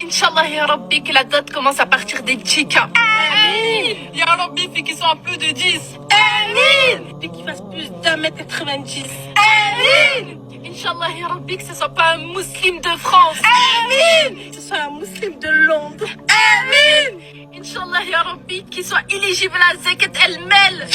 Inch'Allah, ya Rabbi, que la dot commence à partir des chicas. Amin. Ya Rabbi, fait qu'ils soient plus de 10. Amin. Et qu'ils fassent plus d'1m90. Amin. Inch'Allah, ya Rabbi, que ce soit pas un musulman de France. Amin. Que ce soit un musulman de Londres. Amin. Inch'Allah, ya Rabbi, qu'il soit éligible à Zakat el-Mel.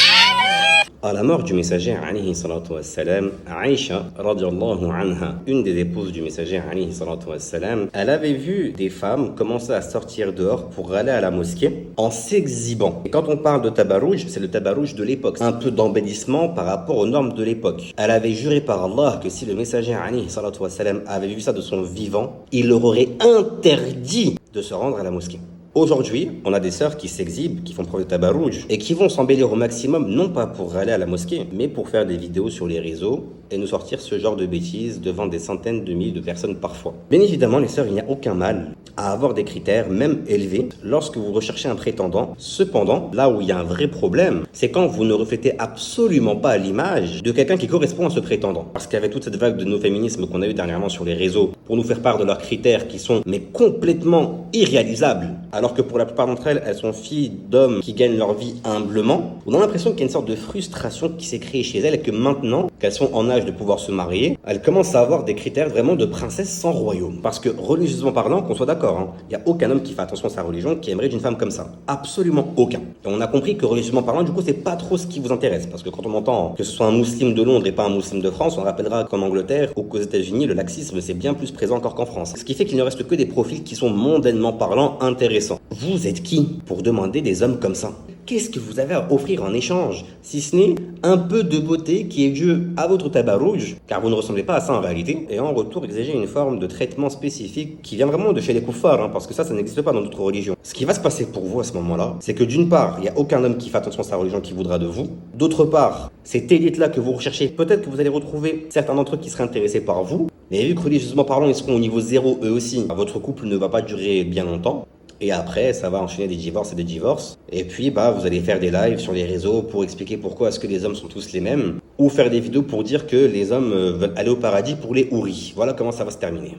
À la mort du messager, alayhi salatu wassalam, Aïcha, radiallahu anha, une des épouses du messager, alayhi salatu wassalam, elle avait vu des femmes commencer à sortir dehors pour aller à la mosquée en s'exhibant. Et quand on parle de tabarrouj, c'est le tabarrouj de l'époque, un peu d'embellissement par rapport aux normes de l'époque. Elle avait juré par Allah que si le messager, alayhi salatu wassalam, avait vu ça de son vivant, il leur aurait interdit de se rendre à la mosquée. Aujourd'hui, on a des sœurs qui s'exhibent, qui font preuve de tabarrouj et qui vont s'embellir au maximum, non pas pour aller à la mosquée, mais pour faire des vidéos sur les réseaux et nous sortir ce genre de bêtises devant des centaines de milliers de personnes parfois. Bien évidemment, les sœurs, il n'y a aucun mal à avoir des critères, même élevés, lorsque vous recherchez un prétendant. Cependant, là où il y a un vrai problème, c'est quand vous ne reflétez absolument pas l'image de quelqu'un qui correspond à ce prétendant. Parce qu'avec toute cette vague de no-féminisme qu'on a eu dernièrement sur les réseaux, pour nous faire part de leurs critères qui sont mais complètement irréalisables, alors que pour la plupart d'entre elles, elles sont filles d'hommes qui gagnent leur vie humblement, on a l'impression qu'il y a une sorte de frustration qui s'est créée chez elles et que maintenant qu'elles sont en âge de pouvoir se marier, elles commencent à avoir des critères vraiment de princesse sans royaume. Parce que religieusement parlant, qu'on soit d'accord, hein, il n'y a aucun homme qui fait attention à sa religion qui aimerait d'une femme comme ça. Absolument aucun. Et on a compris que religieusement parlant, du coup, c'est pas trop ce qui vous intéresse. Parce que quand on entend que ce soit un musulman de Londres et pas un musulman de France, on rappellera qu'en Angleterre ou qu'aux États-Unis, le laxisme c'est bien plus présent encore qu'en France. Ce qui fait qu'il ne reste que des profils qui sont mondainement parlant intéressants. Vous êtes qui pour demander des hommes comme ça? Qu'est-ce que vous avez à offrir en échange, si ce n'est un peu de beauté qui est due à votre tabarrouj, car vous ne ressemblez pas à ça en réalité, et en retour exiger une forme de traitement spécifique qui vient vraiment de chez les koufars, hein, parce que ça n'existe pas dans d'autres religions. Ce qui va se passer pour vous à ce moment-là, c'est que d'une part, il n'y a aucun homme qui fait attention à sa religion qui voudra de vous. D'autre part, cette élite-là que vous recherchez, peut-être que vous allez retrouver certains d'entre eux qui seraient intéressés par vous, mais vu que religieusement parlant, ils seront au niveau 0 eux aussi, votre couple ne va pas durer bien longtemps. Et après, ça va enchaîner des divorces et des divorces. Et puis, vous allez faire des lives sur les réseaux pour expliquer pourquoi est-ce que les hommes sont tous les mêmes. Ou faire des vidéos pour dire que les hommes veulent aller au paradis pour les houris. Voilà comment ça va se terminer.